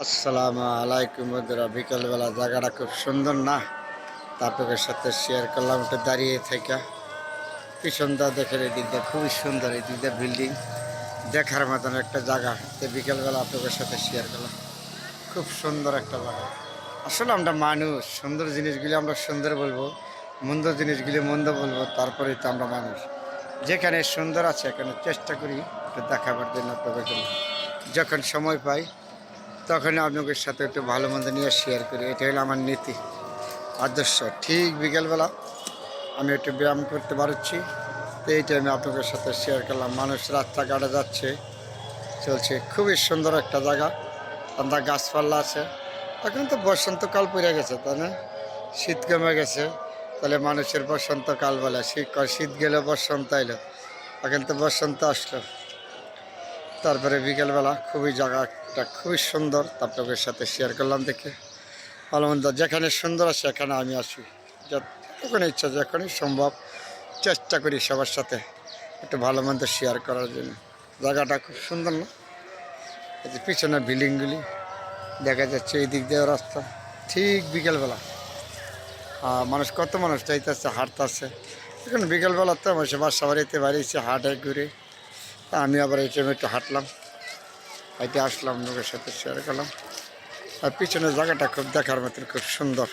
আসসালামু আলাইকুম বন্ধুরা, বিকালবেলা জায়গাটা খুব সুন্দর না? আপনাদের সাথে শেয়ার করলাম। একটু দাঁড়িয়ে থেকে পিছনটা দেখেন, এই দিকটা খুবই সুন্দর, এই দিকটা বিল্ডিং দেখার মতন একটা জায়গা। তো বিকালবেলা আপনাদের সাথে শেয়ার করলাম। খুব সুন্দর একটা জায়গা। আসলে আমরা মানুষ, সুন্দর জিনিসগুলি আমরা সুন্দর বলবো, মন্দ জিনিসগুলি মন্দ বলবো, তারপরেই তো আমরা মানুষ। যেখানে সুন্দর আছে এখানে চেষ্টা করি একটু দেখাবার জন্য আপনাদের জন্য। যখন সময় পাই তখন আপনাদের সাথে একটু ভালো মন্দ নিয়ে শেয়ার করি। এটা হলো আমার নীতি আদর্শ। ঠিক বিকেলবেলা আমি একটু ব্যায়াম করতে পারছি, তো এই টাইমে আপনাদের সাথে শেয়ার করলাম। মানুষ রাস্তাঘাটে যাচ্ছে, চলছে, খুবই সুন্দর একটা জায়গা। আমরা গাছপালা আছে। এখন তো বসন্তকাল পড়ে গেছে, তাই না? শীত কমে গেছে, তাহলে মানুষের বসন্তকাল বলে। শীত গেলে বসন্ত এলো, এখন তো বসন্ত আসলো। তারপরে বিকেলবেলা খুবই জায়গাটা খুবই সুন্দর, আপনাদের সাথে শেয়ার করলাম। দেখে ভালো মন্দ যেখানে সুন্দর আছে সেখানে আমি আসি, যখন ইচ্ছা যখনই সম্ভব চেষ্টা করি সবার সাথে একটু ভালো মন্দ শেয়ার করার জন্য। জায়গাটা খুব সুন্দর না? এই যে পিছনে বিল্ডিংগুলি দেখা যাচ্ছে, এই দিক দিয়ে রাস্তা। ঠিক বিকেলবেলা মানুষ, কত মানুষ চাইতেছে, হাঁটতেছে। এখন বিকেলবেলা তো মানুষ বাসা বাড়িতে বাড়িয়েছে, হাটে ঘুরে। তা আমি আবার এই টাইমে একটু হাঁটলাম, হাইটে আসলাম, লোকের সাথে শেয়ার করলাম। আর পিছনের জায়গাটা খুব দেখার মতন, খুব সুন্দর।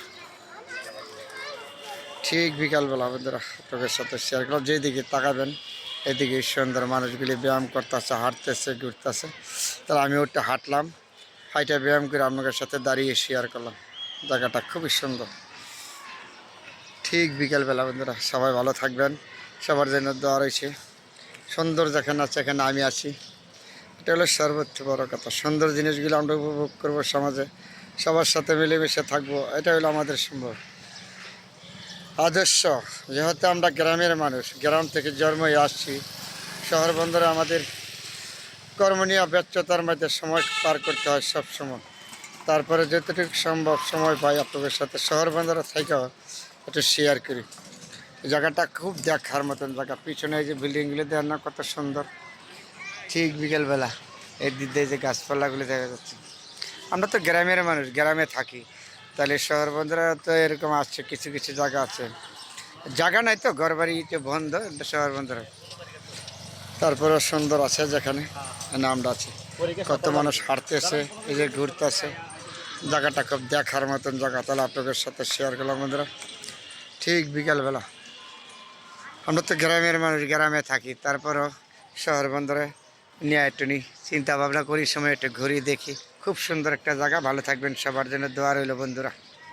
ঠিক বিকালবেলা বন্ধুরা আপনাদের সাথে শেয়ার করলাম। যেদিকে তাকাবেন এদিকে সুন্দর, মানুষগুলি ব্যায়াম করতেছে, হাঁটতেছে, ঘুরতেছে। তাহলে আমি ওটা হাঁটলাম, হাইটা ব্যায়াম করে আপনাদের সাথে দাঁড়িয়ে শেয়ার করলাম। জায়গাটা খুবই সুন্দর। ঠিক বিকালবেলা বন্ধুরা, সবাই ভালো থাকবেন, সবার জন্য দোয়া রয়েছে। সুন্দর যেখানে আছে এখানে আমি আছি, এটা হলো সর্বোচ্চ বড় কথা। সুন্দর জিনিসগুলো আমরা উপভোগ করবো, সমাজে সবার সাথে মিলেমিশে থাকবো, এটা হলো আমাদের সম্ভব আদর্শ। যেহেতু আমরা গ্রামের মানুষ, গ্রাম থেকে জন্মই আসছি, শহর বন্দরে আমাদের কর্মনীয় ব্যস্ততার মধ্যে সময় পার করতে হয় সব সময়। তারপরে যতটুকু সম্ভব সময় পাই আপনাদের সাথে শহর বন্দরে থেকেও একটু শেয়ার করি। জায়গাটা খুব দেখার মতন জায়গা। পিছনে এই যে বিল্ডিংগুলি দেখার না কত সুন্দর। ঠিক বিকেলবেলা এই দিক দিয়ে যে গাছপালাগুলি দেখা যাচ্ছে। আমরা তো গ্রামের মানুষ, গ্রামে থাকি, তাহলে শহর বন্দরে তো এরকম আসছে, কিছু কিছু জায়গা আছে, জায়গা নাই তো, ঘর বাড়িতে বন্ধ শহর বন্দরে। তারপরে সুন্দর আছে যেখানে নামটা আছে, কত মানুষ হাঁটতেছে, এই যে ঘুরতেছে। জায়গাটা খুব দেখার মতন জায়গা। তাহলে আপনাদের সাথে শেয়ার করলাম বন্ধুরা। ঠিক বিকালবেলা আমরা তো গ্রামের মানুষ, গ্রামে থাকি, তারপরও শহর বন্দরে নিয়ে একটু চিন্তা ভাবনা করি, সময় একটু ঘুরি, দেখি। খুব সুন্দর একটা জায়গা। ভালো থাকবেন, সবার জন্য দোয়া রইল বন্ধুরা।